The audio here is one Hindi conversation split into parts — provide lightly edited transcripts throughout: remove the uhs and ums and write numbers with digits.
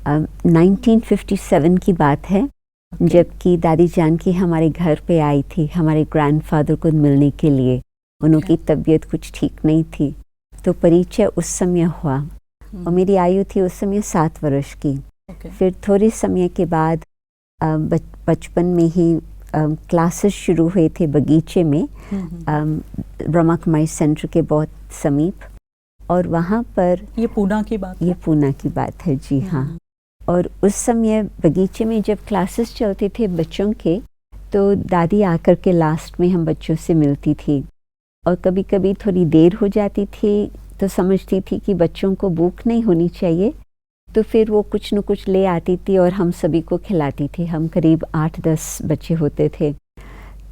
1957 की बात है, जबकि दादी जानकी हमारे घर पे आई थी हमारे ग्रैंडफादर को मिलने के लिए। उनकी तबीयत कुछ ठीक नहीं थी, तो परिचय उस समय हुआ और मेरी आयु थी उस समय 7 वर्ष की। फिर थोड़े समय के बाद बचपन में ही क्लासेस शुरू हुए थे बगीचे में, ब्रह्मा कुमारी सेंटर के बहुत समीप, और वहाँ पर ये पूना की बात है? ये पूना की बात है जी हाँ। और उस समय बगीचे में जब क्लासेस चलते थे बच्चों के, तो दादी आकर के लास्ट में हम बच्चों से मिलती थी, और कभी कभी थोड़ी देर हो जाती थी तो समझती थी कि बच्चों को भूख नहीं होनी चाहिए, तो फिर वो कुछ न कुछ ले आती थी और हम सभी को खिलाती थी। हम करीब 8-10 बच्चे होते थे।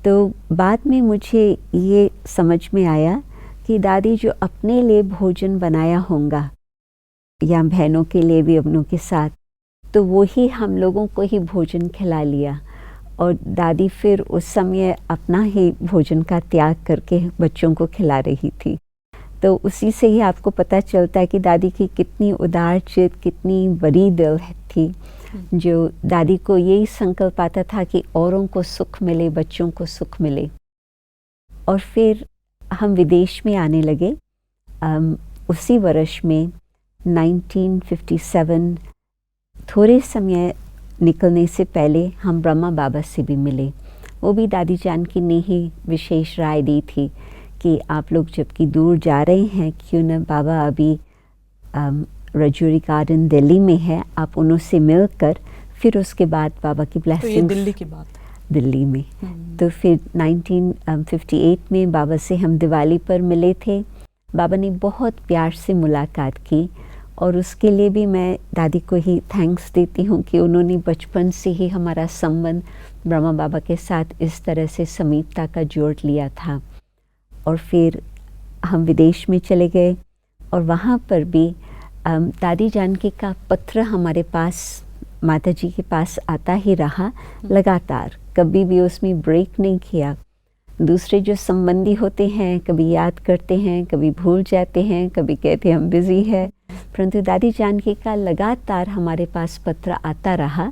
तो बाद में मुझे ये समझ में आया कि दादी जो अपने लिए भोजन बनाया होगा या बहनों के लिए भी अपनों के साथ, तो वो ही हम लोगों को ही भोजन खिला लिया, और दादी फिर उस समय अपना ही भोजन का त्याग करके बच्चों को खिला रही थी। तो उसी से ही आपको पता चलता है कि दादी की कितनी उदार चित, कितनी बड़ी दिल थी, जो दादी को यही संकल्प आता था कि औरों को सुख मिले, बच्चों को सुख मिले। और फिर हम विदेश में आने लगे। उसी वर्ष में 1957 थोड़े समय निकलने से पहले हम ब्रह्मा बाबा से भी मिले। वो भी दादी जानकी ने ही विशेष राय दी थी कि आप लोग जबकि दूर जा रहे हैं, क्यों न बाबा अभी रजौरी गार्डन दिल्ली में है, आप उनसे मिलकर फिर उसके बाद बाबा की ब्लेसिंग्स। तो ये दिल्ली की बात है? दिल्ली में। तो फिर 1958 में बाबा से हम दिवाली पर मिले थे। बाबा ने बहुत प्यार से मुलाकात की, और उसके लिए भी मैं दादी को ही थैंक्स देती हूँ कि उन्होंने बचपन से ही हमारा संबंध ब्रह्मा बाबा के साथ इस तरह से समीपता का जोड़ लिया था। और फिर हम विदेश में चले गए, और वहाँ पर भी दादी जानकी का पत्र हमारे पास, माता जी के पास आता ही रहा लगातार, कभी भी उसमें ब्रेक नहीं किया। दूसरे जो संबंधी होते हैं कभी याद करते हैं, कभी भूल जाते हैं, कभी कहते हैं हम बिज़ी है, परंतु दादी जानकी का लगातार हमारे पास पत्र आता रहा,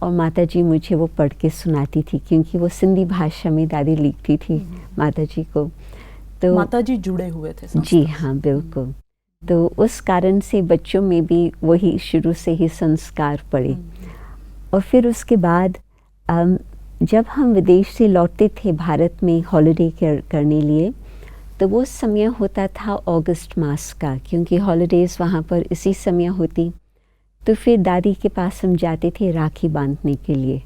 और माता जी मुझे वो पढ़ के सुनाती थी, क्योंकि वो सिंधी भाषा में दादी लिखती थी माता जी को। तो माता जी जुड़े हुए थे? जी हाँ, बिल्कुल। तो उस कारण से बच्चों में भी वही शुरू से ही संस्कार पड़े। और फिर उसके बाद जब हम विदेश से लौटते थे भारत में हॉलिडे करने लिए, तो वो समय होता था अगस्त मास का, क्योंकि हॉलिडेज़ वहाँ पर इसी समय होती। तो फिर दादी के पास हम जाते थे राखी बांधने के लिए।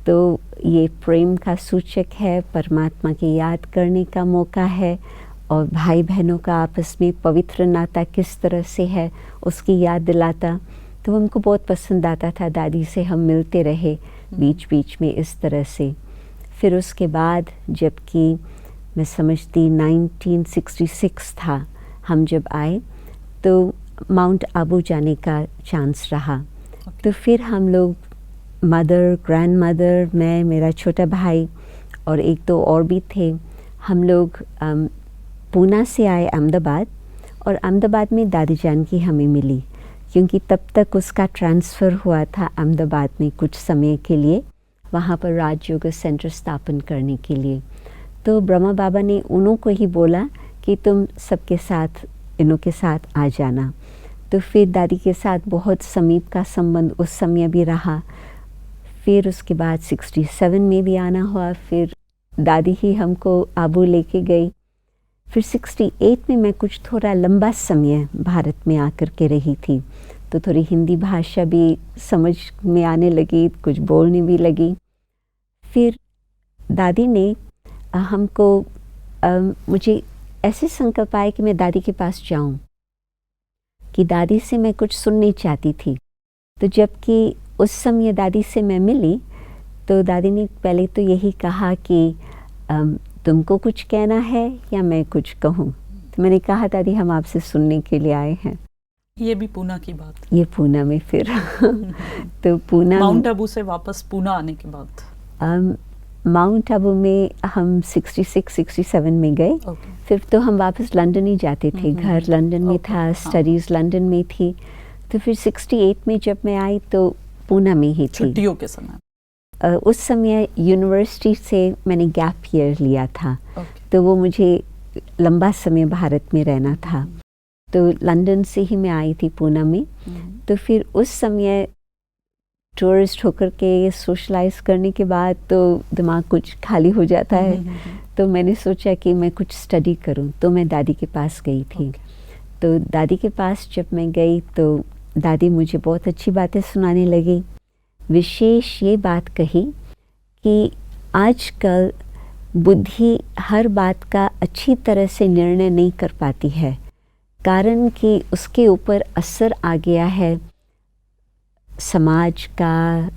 तो ये प्रेम का सूचक है, परमात्मा की याद करने का मौका है, और भाई बहनों का आपस में पवित्र नाता किस तरह से है उसकी याद दिलाता। तो उनको बहुत पसंद आता था, दादी से हम मिलते रहे बीच बीच में इस तरह से। फिर उसके बाद जबकि मैं समझती 1966 था, हम जब आए तो माउंट आबू जाने का चांस रहा। तो फिर हम लोग मदर, ग्रैंड मदर, मैं, मेरा छोटा भाई और 1-2 और भी थे, हम लोग पूना से आए अहमदाबाद, और अहमदाबाद में दादी जानकी हमें मिली, क्योंकि तब तक उसका ट्रांसफ़र हुआ था अहमदाबाद में कुछ समय के लिए, वहाँ पर राजयोग सेंटर स्थापन करने के लिए। तो ब्रह्मा बाबा ने उन्हों को ही बोला कि तुम सबके साथ, इनों के साथ आ जाना। तो फिर दादी के साथ बहुत समीप का संबंध उस समय भी रहा। फिर उसके बाद 67 में भी आना हुआ, फिर दादी ही हमको आबू लेके गई। फिर 68 में मैं कुछ थोड़ा लंबा समय भारत में आकर के रही थी, तो थोड़ी हिंदी भाषा भी समझ में आने लगी, कुछ बोलने भी लगी। फिर दादी ने हमको मुझे ऐसे संकल्प आया कि मैं दादी के पास जाऊं, कि दादी से मैं कुछ सुननी चाहती थी। तो जबकि उस समय दादी से मैं मिली, तो दादी ने पहले तो यही कहा कि तुमको कुछ कहना है या मैं कुछ कहूँ। तो मैंने कहा दादी हम आपसे सुनने के लिए आए हैं। ये भी पूना की बात? ये पूना में फिर तो पूना, माउंट आबू से वापस पूना आने के बाद माउंट आबू में हम 66-67 में गए। फिर तो हम वापस लंदन ही जाते थे, घर लंदन में था, स्टडीज़ लंदन में थी। तो फिर 68 में जब मैं आई तो पूना में ही थी। छुट्टियों के समय? उस समय यूनिवर्सिटी से मैंने गैप ईयर लिया था। ओके। तो वो मुझे लंबा समय भारत में रहना था, तो लंदन से ही मैं आई थी पूना में। तो फिर उस समय टूरिस्ट होकर के सोशलाइज करने के बाद तो दिमाग कुछ खाली हो जाता है। तो मैंने सोचा कि मैं कुछ स्टडी करूं, तो मैं दादी के पास गई थी। तो दादी के पास जब मैं गई तो दादी मुझे बहुत अच्छी बातें सुनाने लगी। विशेष ये बात कही कि आजकल बुद्धि हर बात का अच्छी तरह से निर्णय नहीं कर पाती है, कारण कि उसके ऊपर असर आ गया है समाज का,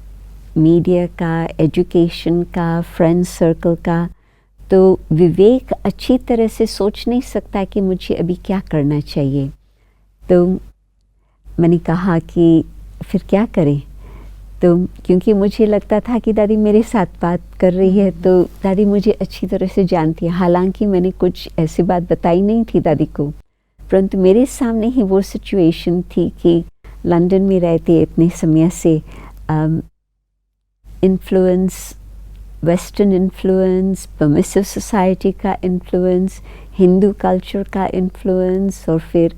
मीडिया का, एजुकेशन का, फ्रेंड सर्कल का। तो विवेक अच्छी तरह से सोच नहीं सकता कि मुझे अभी क्या करना चाहिए। तो मैंने कहा कि फिर क्या करें। तो क्योंकि मुझे लगता था कि दादी मेरे साथ बात कर रही है, तो दादी मुझे अच्छी तरह से जानती है। हालांकि मैंने कुछ ऐसी बात बताई नहीं थी दादी को, परंतु मेरे सामने ही वो सिचुएशन थी कि लंदन में रहते इतने समय से influence, western influence, permissive society का इन्फ्लुएंस, हिंदू कल्चर का इन्फ्लुएंस और फिर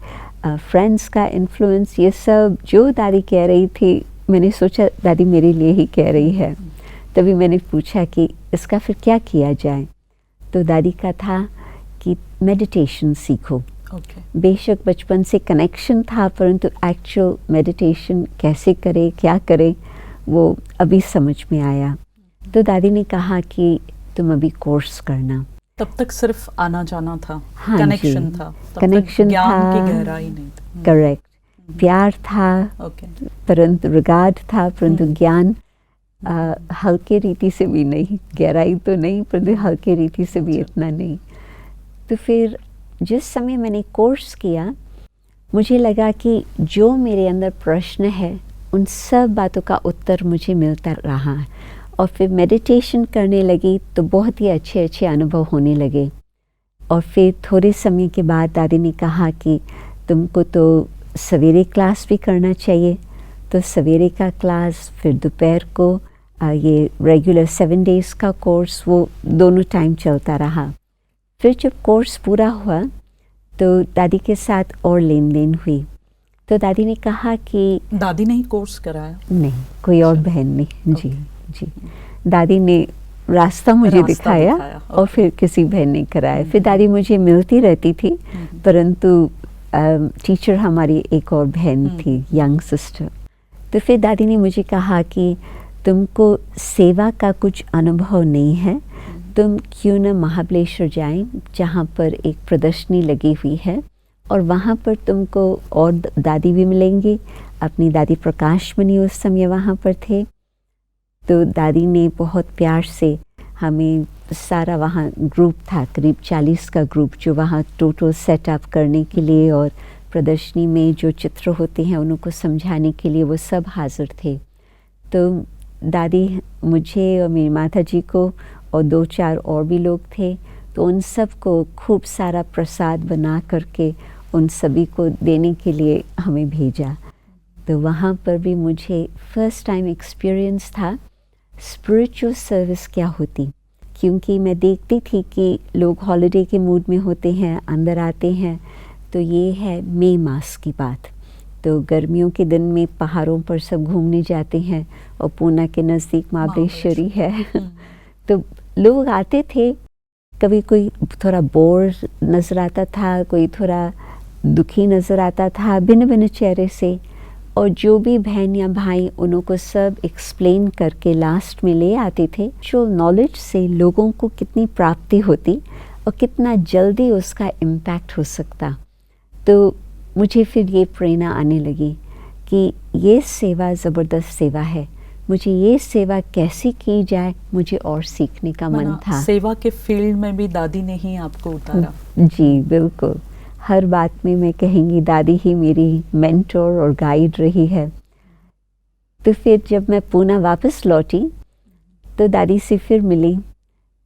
फ्रेंड्स का इन्फ्लुएंस, ये सब जो दादी कह रही थी मैंने सोचा दादी मेरे लिए ही कह रही है। तभी मैंने पूछा कि इसका फिर क्या किया जाए। तो दादी का था कि मेडिटेशन सीखो। बेशक बचपन से कनेक्शन था, परंतु एक्चुअल मेडिटेशन कैसे करे, क्या करे, वो अभी समझ में आया। तो दादी ने कहा कि तुम अभी कोर्स करना। तब तक सिर्फ आना जाना था, हाँ, कनेक्शन था, कनेक्शन ज्ञान था, की गहराई नहीं थी। करेक्ट, प्यार था, परंतु रिगार्ड था, परंतु ज्ञान हल्के रीति से भी नहीं, गहराई तो नहीं, परंतु हल्के रीति से भी इतना नहीं। तो फिर जिस समय मैंने कोर्स किया, मुझे लगा कि जो मेरे अंदर प्रश्न है उन सब बातों का उत्तर मुझे मिलता रहा। और फिर मेडिटेशन करने लगी तो बहुत ही अच्छे अच्छे अनुभव होने लगे। और फिर थोड़े समय के बाद दादी ने कहा कि तुमको तो सवेरे क्लास भी करना चाहिए। तो सवेरे का क्लास, फिर दोपहर को ये रेगुलर 7 डेज़ का कोर्स, वो दोनों टाइम चलता रहा। फिर जब कोर्स पूरा हुआ तो दादी के साथ और लेन देन हुई। तो दादी ने कहा कि दादी ने ही कोर्स कराया? नहीं, कोई और बहन ने। जी जी, दादी ने रास्ता मुझे दिखाया और फिर किसी बहन ने कराया। फिर दादी मुझे मिलती रहती थी, परंतु टीचर हमारी एक और बहन थी, यंग सिस्टर। तो फिर दादी ने मुझे कहा कि तुमको सेवा का कुछ अनुभव नहीं है, तुम क्यों न महाबलेश्वर जाएं, जहाँ पर एक प्रदर्शनी लगी हुई है और वहाँ पर तुमको और दादी भी मिलेंगी। अपनी दादी प्रकाश मणि उस समय वहाँ पर थे। तो दादी ने बहुत प्यार से हमें सारा, वहाँ ग्रुप था करीब 40 का ग्रुप, जो वहाँ टोटल सेटअप करने के लिए और प्रदर्शनी में जो चित्र होते हैं उनको समझाने के लिए वो सब हाजिर थे। तो दादी मुझे और मेरी माता जी को और 2-4 और भी लोग थे, तो उन सब को खूब सारा प्रसाद बना करके उन सभी को देने के लिए हमें भेजा। तो वहाँ पर भी मुझे फर्स्ट टाइम एक्सपीरियंस था स्पिरिचुअल सर्विस क्या होती, क्योंकि मैं देखती थी कि लोग हॉलिडे के मूड में होते हैं, अंदर आते हैं। तो ये है मई मास की बात। तो गर्मियों के दिन में पहाड़ों पर सब घूमने जाते हैं और पूना के नज़दीक महाबलेश्वरी है। तो लोग आते थे, कभी कोई थोड़ा बोर नज़र आता था, कोई थोड़ा दुखी नज़र आता था, भिन्न भिन्न चेहरे से। और जो भी बहन या भाई उनको सब एक्सप्लेन करके लास्ट में ले आते थे। जो नॉलेज से लोगों को कितनी प्राप्ति होती और कितना जल्दी उसका इम्पैक्ट हो सकता। तो मुझे फिर ये प्रेरणा आने लगी कि ये सेवा ज़बरदस्त सेवा है, मुझे ये सेवा कैसे की जाए, मुझे और सीखने का मन था। सेवा के फील्ड में भी दादी ने ही आपको उतारा? जी बिल्कुल, हर बात में मैं कहेंगी दादी ही मेरी मेंटोर और गाइड रही है। तो फिर जब मैं पूना वापस लौटी तो दादी से फिर मिली।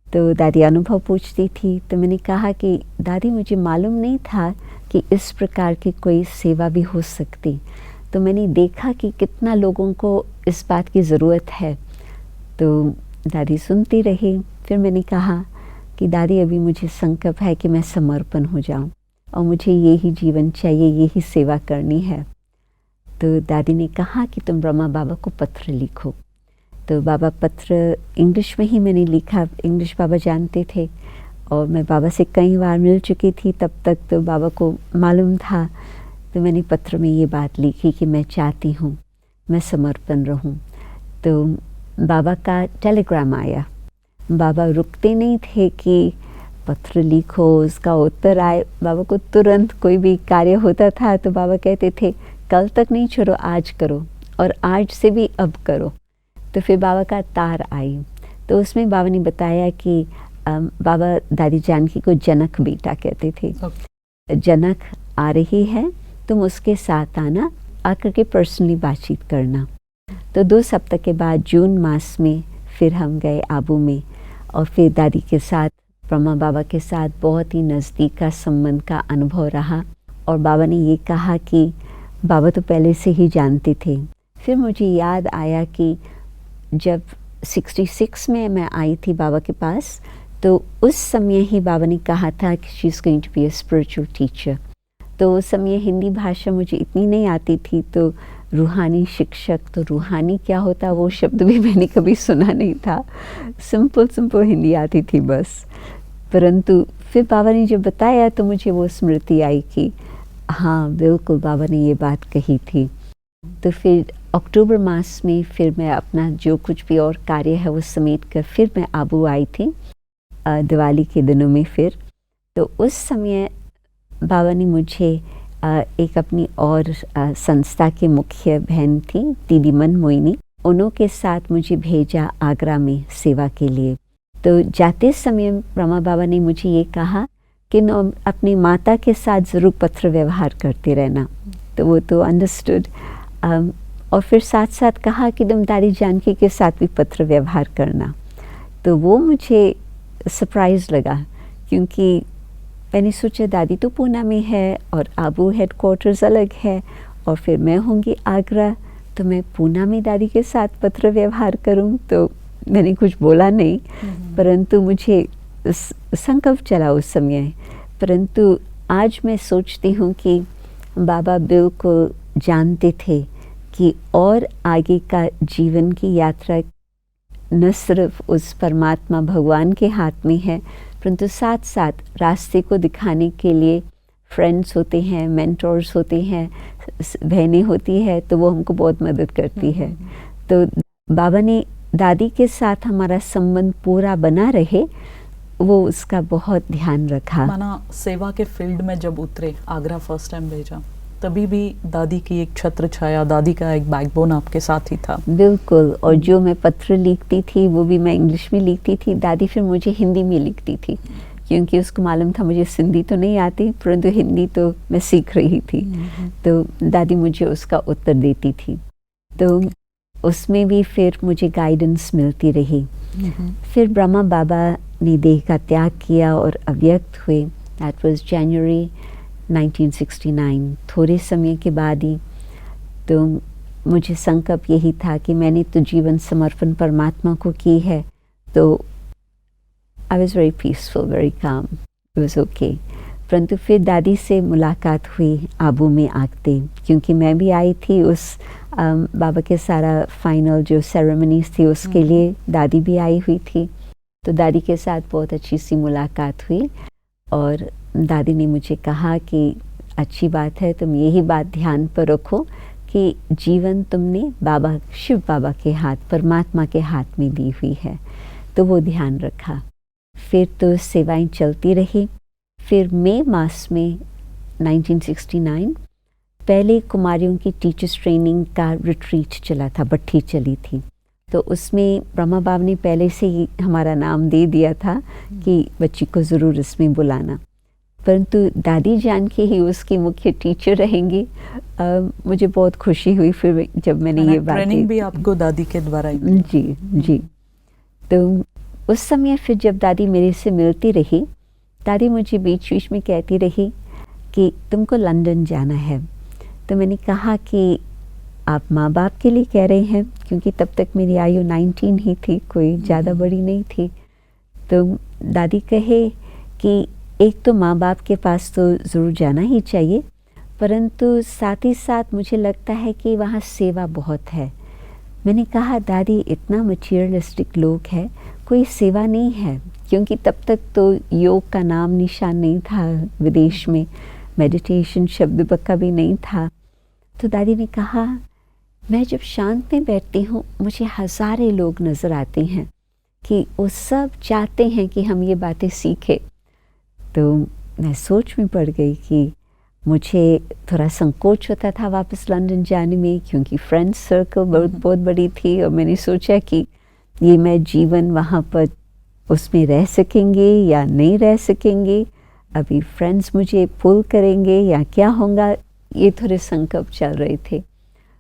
तो दादी अनुभव पूछती थी। तो मैंने कहा कि दादी मुझे मालूम नहीं था कि इस प्रकार की कोई सेवा भी हो सकती। तो मैंने देखा कि कितना लोगों को इस बात की ज़रूरत है। तो दादी सुनती रही। फिर मैंने कहा कि दादी अभी मुझे संकल्प है कि मैं समर्पण हो जाऊं और मुझे यही जीवन चाहिए, यही सेवा करनी है। तो दादी ने कहा कि तुम ब्रह्मा बाबा को पत्र लिखो। तो बाबा पत्र इंग्लिश में ही मैंने लिखा, इंग्लिश बाबा जानते थे और मैं बाबा से कई बार मिल चुकी थी, तब तक तो बाबा को मालूम था। तो मैंने पत्र में ये बात लिखी कि मैं चाहती हूँ मैं समर्पण रहूँ। तो बाबा का टेलीग्राम आया। बाबा रुकते नहीं थे कि पत्र लिखो, उसका उत्तर आए। बाबा को तुरंत कोई भी कार्य होता था तो बाबा कहते थे कल तक नहीं छोड़ो, आज करो, और आज से भी अब करो। तो फिर बाबा का तार आई, तो उसमें बाबा ने बताया कि बाबा दादी जानकी को जनक बेटा कहते थे। जनक आ रही है, तुम उसके साथ आना, आकर के पर्सनली बातचीत करना। तो 2 सप्ताह के बाद जून मास में फिर हम गए आबू में और फिर दादी के साथ, ब्रह्मा बाबा के साथ बहुत ही नज़दीक का संबंध का अनुभव रहा। और बाबा ने ये कहा कि बाबा तो पहले से ही जानते थे। फिर मुझे याद आया कि जब 66 में मैं आई थी बाबा के पास, तो उस समय ही बाबा ने कहा था कि she is going to be a spiritual teacher. तो उस समय हिंदी भाषा मुझे इतनी नहीं आती थी, तो रूहानी शिक्षक, तो रूहानी क्या होता वो शब्द भी मैंने कभी सुना नहीं था। सिंपल हिंदी आती थी बस। परंतु फिर बाबा ने जब बताया तो मुझे वो स्मृति आई कि हाँ बिल्कुल बाबा ने ये बात कही थी। तो फिर अक्टूबर मास में फिर मैं अपना जो कुछ भी और कार्य है वो समेट कर फिर मैं आबू आई थी दिवाली के दिनों में। फिर तो उस समय बाबा ने मुझे एक अपनी और संस्था के मुख्य बहन थी दीदी मन मोइनी, उन्हों के साथ मुझे भेजा आगरा में सेवा के लिए। तो जाते समय ब्रह्मा बाबा ने मुझे ये कहा कि अपनी माता के साथ ज़रूर पत्र व्यवहार करते रहना। तो वो तो अंडरस्टूड। और फिर साथ साथ कहा कि तुम दादी जानकी के साथ भी पत्र व्यवहार करना। तो वो मुझे सरप्राइज़ लगा, क्योंकि मैंने सोचा दादी तो पूना में है और आबू हेडक्वार्टर्स अलग है और फिर मैं होंगी आगरा, तो मैं पूना में दादी के साथ पत्र व्यवहार करूं। तो मैंने कुछ बोला नहीं, परंतु मुझे संकल्प चला उस समय। परंतु आज मैं सोचती हूँ कि बाबा बिल्कुल जानते थे कि और आगे का जीवन की यात्रा न सिर्फ उस परमात्मा भगवान के हाथ में है, परंतु साथ साथ रास्ते को दिखाने के लिए फ्रेंड्स होते हैं, मेंटोर्स होते हैं, बहनें होती है, तो वो हमको बहुत मदद करती है। तो बाबा ने दादी के साथ हमारा संबंध पूरा बना रहे, वो उसका बहुत ध्यान रखा। माना सेवा के फील्ड में जब उतरे, आगरा फर्स्ट टाइम भेजा, तभी भी दादी की एक छत्र छाया, दादी का एक बैकबोन आपके साथ ही था। बिल्कुल। और जो मैं पत्र लिखती थी वो भी मैं इंग्लिश में लिखती थी, दादी फिर मुझे हिंदी में लिखती थी, क्योंकि उसको मालूम था मुझे सिंधी तो नहीं आती, परंतु हिंदी तो मैं सीख रही थी। तो दादी मुझे उसका उत्तर देती थी। तो उसमें भी फिर मुझे गाइडेंस मिलती रही। फिर ब्रह्मा बाबा ने देह का त्याग किया और अव्यक्त हुए। दैट वाज जनवरी 1969। थोड़े समय के बाद ही तो मुझे संकल्प यही था कि मैंने तो जीवन समर्पण परमात्मा को की है। तो I was very peaceful, very calm, it was okay. परंतु फिर दादी से मुलाकात हुई आबू में आते, क्योंकि मैं भी आई थी उस बाबा के सारा फाइनल जो सेरेमनीज थी उसके लिए, दादी भी आई हुई थी। तो दादी के साथ बहुत अच्छी सी मुलाकात हुई और दादी ने मुझे कहा कि अच्छी बात है, तुम यही बात ध्यान पर रखो कि जीवन तुमने बाबा, शिव बाबा के हाथ, परमात्मा के हाथ में दी हुई है। तो वो ध्यान रखा। फिर तो सेवाएं चलती रही। फिर मई मास में 1969 पहले कुमारियों की टीचर्स ट्रेनिंग का रिट्रीट चला था, भट्ठी चली थी। तो उसमें ब्रह्मा बाबा ने पहले से ही हमारा नाम दे दिया था कि बच्ची को ज़रूर इसमें बुलाना। परंतु दादी जानकी ही उसकी मुख्य टीचर रहेंगी। मुझे बहुत खुशी हुई फिर जब मैंने ये बात, ट्रेनिंग भी आपको दादी के द्वारा ही? जी। तो उस समय फिर जब दादी मेरे से मिलती रही, दादी मुझे बीच में कहती रही कि तुमको लंदन जाना है। तो मैंने कहा कि आप माँ बाप के लिए कह रहे हैं, क्योंकि तब तक मेरी आयु 19 ही थी, कोई ज़्यादा बड़ी नहीं थी। तो दादी कहे कि एक तो माँ बाप के पास तो ज़रूर जाना ही चाहिए, परंतु साथ ही साथ मुझे लगता है कि वहाँ सेवा बहुत है। मैंने कहा दादी इतना मटीरियलिस्टिक लोग है, कोई सेवा नहीं है, क्योंकि तब तक तो योग का नाम निशान नहीं था विदेश में, मेडिटेशन शब्द पक्का भी नहीं था। तो दादी ने कहा मैं जब शांत में बैठती हूँ मुझे हज़ारे लोग नज़र आते हैं कि वो सब चाहते हैं कि हम ये बातें सीखें। तो मैं सोच में पड़ गई कि मुझे थोड़ा संकोच होता था वापस लंदन जाने में, क्योंकि फ्रेंड्स सर्कल बहुत बड़ी थी, और मैंने सोचा कि ये मैं जीवन वहाँ पर उसमें रह सकेंगे या नहीं रह सकेंगे, अभी फ्रेंड्स मुझे पुल करेंगे या क्या होगा, ये थोड़े संकल्प चल रहे थे।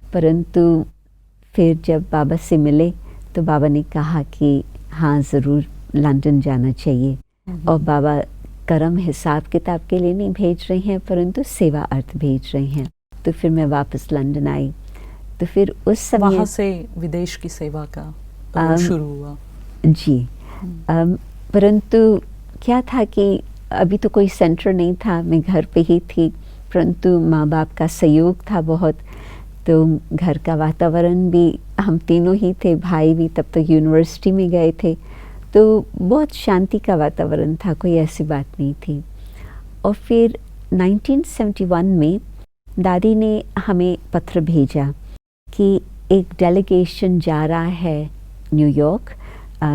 परंतु फिर जब बाबा से मिले तो बाबा ने कहा कि हाँ ज़रूर लंदन जाना चाहिए, और बाबा कर्म हिसाब किताब के लिए नहीं भेज रहे हैं, परंतु सेवा अर्थ भेज रहे हैं। तो फिर मैं वापस लंदन आई। तो फिर उस समय वहाँ से विदेश की सेवा का शुरू हुआ। जी। परंतु क्या था कि अभी तो कोई सेंटर नहीं था, मैं घर पे ही थी, परंतु माँ बाप का सहयोग था बहुत। तो घर का वातावरण भी, हम तीनों ही थे, भाई भी तब तक यूनिवर्सिटी में गए थे, तो बहुत शांति का वातावरण था, कोई ऐसी बात नहीं थी। और फिर 1971 में दादी ने हमें पत्र भेजा कि एक डेलीगेशन जा रहा है न्यूयॉर्क,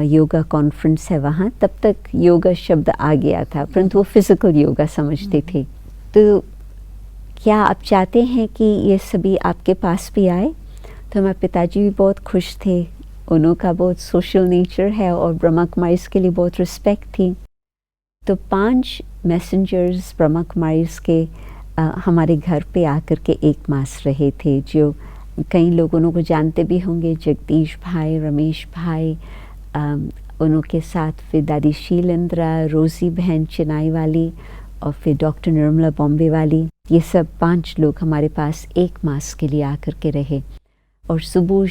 योगा कॉन्फ्रेंस है वहाँ। तब तक योगा शब्द आ गया था, परंतु वो फिज़िकल योगा समझते थे। तो क्या आप चाहते हैं कि ये सभी आपके पास भी आए? तो हमारे पिताजी भी बहुत खुश थे, उनका बहुत सोशल नेचर है और ब्रह्मा कुमारीज़ के लिए बहुत रिस्पेक्ट थी। तो 5 मैसेंजर्स ब्रह्मा कुमारीज़ के हमारे घर पे आकर के 1 मास रहे थे, जो कई लोगों को जानते भी होंगे, जगदीश भाई, रमेश भाई, उनके साथ फिर दादी शीलेंद्रा, रोज़ी बहन चेन्नई वाली, और फिर डॉक्टर निर्मला बॉम्बे वाली। ये सब 5 लोग हमारे पास 1 मास के लिए आकर के रहे, और सुबह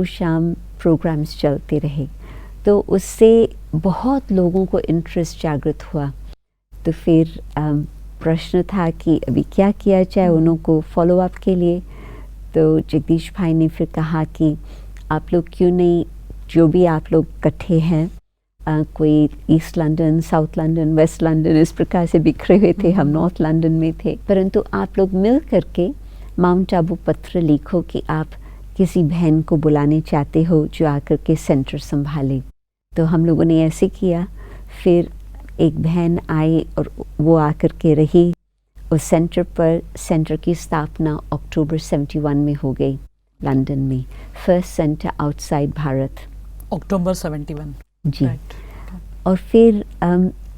शाम प्रोग्राम्स चलते रहे। तो उससे बहुत लोगों को इंटरेस्ट जागृत हुआ। तो फिर प्रश्न था कि अभी क्या किया जाए उनको फॉलो अप के लिए। तो जगदीश भाई ने फिर कहा कि आप लोग क्यों नहीं, जो भी आप लोग इकट्ठे हैं, कोई east London, south London, west London, इस प्रकार से बिखरे हुए थे, हम नॉर्थ लंदन में थे, परंतु आप लोग मिल करके माउंट आबू पत्र लिखो कि आप किसी बहन को बुलाने चाहते हो जो आकर के सेंटर संभाले। तो हम लोगों ने ऐसे किया। फिर एक बहन आई और वो आकर के रही उस सेंटर पर। सेंटर की स्थापना अक्टूबर 71 में हो गई लंदन में, फर्स्ट सेंटर आउटसाइड भारत, अक्टूबर 71। जी। और फिर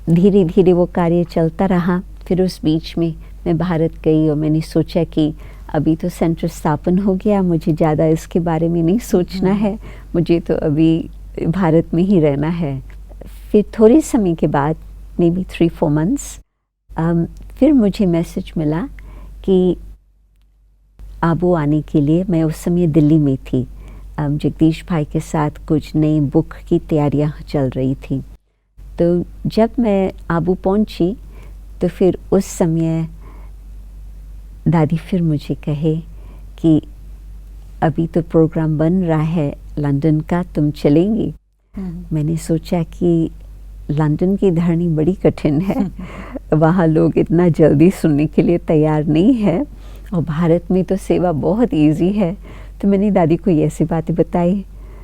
धीरे धीरे वो कार्य चलता रहा। फिर उस बीच में मैं भारत गई और मैंने सोचा कि अभी तो सेंटर स्थापन हो गया, मुझे ज़्यादा इसके बारे में नहीं सोचना है, मुझे तो अभी भारत में ही रहना है। फिर थोड़े समय के बाद, मे बी 3-4 मंथ्स, फिर मुझे मैसेज मिला कि आबू आने के लिए। मैं उस समय दिल्ली में थी, जगदीश भाई के साथ कुछ नई बुक की तैयारियां चल रही थी। तो जब मैं आबू पहुंची तो फिर उस समय दादी फिर मुझे कहे कि अभी तो प्रोग्राम बन रहा है लंदन का, तुम चलेंगी? मैंने सोचा कि लंदन की धरनी बड़ी कठिन है, वहाँ लोग इतना जल्दी सुनने के लिए तैयार नहीं है, और भारत में तो सेवा बहुत इजी है। तो मैंने दादी को ये ऐसी बातें बताई।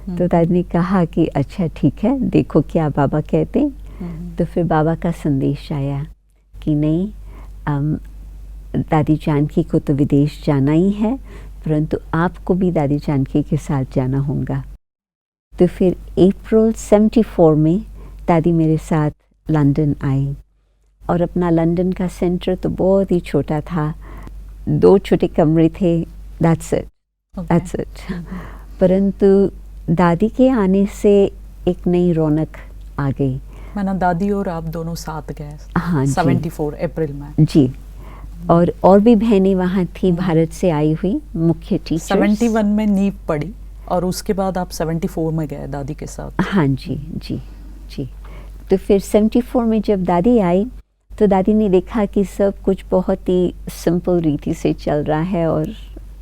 तो दादी ने कहा कि अच्छा ठीक है, देखो क्या बाबा कहते हैं। तो फिर बाबा का संदेश आया कि नहीं, दादी जानकी को तो विदेश जाना ही है, परंतु आपको भी दादी जानकी के साथ जाना होगा। तो फिर अप्रैल 74 में दादी मेरे साथ लंदन आई, और अपना लंदन का सेंटर तो बहुत ही छोटा था, 2 छोटे कमरे थे, दैट्स इट। परंतु दादी के आने से एक नई रौनक आ गई। माना दादी और आप दोनों साथ गए? हाँ, 74 अप्रैल में। जी। और भी बहनें वहाँ थी भारत से आई हुई मुख्य टीचर्स। 71 में नींव पड़ी और उसके बाद आप 74 में गए दादी के साथ। हाँ जी जी जी। तो फिर 74 में जब दादी आई तो दादी ने देखा कि सब कुछ बहुत ही सिंपल रीति से चल रहा है और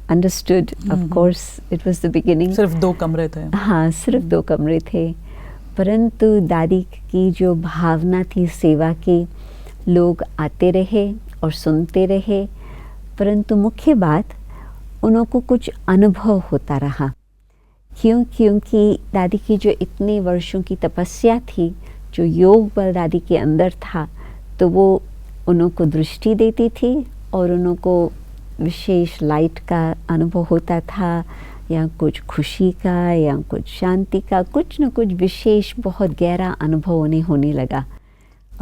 understood, of course it was the beginning. सिर्फ 2 कमरे थे। हाँ, सिर्फ 2 कमरे थे, परंतु दादी की जो भावना थी सेवा की, लोग आते रहे और सुनते रहे, परंतु मुख्य बात उनको कुछ अनुभव होता रहा। क्योंकि दादी की जो इतने वर्षों की तपस्या थी, जो योग बल दादी के अंदर था, तो वो उनको दृष्टि देती थी और उनको विशेष लाइट का अनुभव होता था, या कुछ खुशी का या कुछ शांति का, कुछ न कुछ विशेष बहुत गहरा अनुभव उन्हें होने लगा।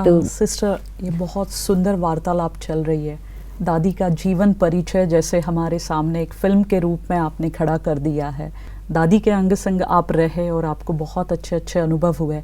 तो सिस्टर, ये बहुत सुंदर वार्तालाप चल रही है। दादी का जीवन परिचय जैसे हमारे सामने एक फिल्म के रूप में आपने खड़ा कर दिया है। दादी के अंग संग आप रहे और आपको बहुत अच्छे अच्छे अनुभव हुए।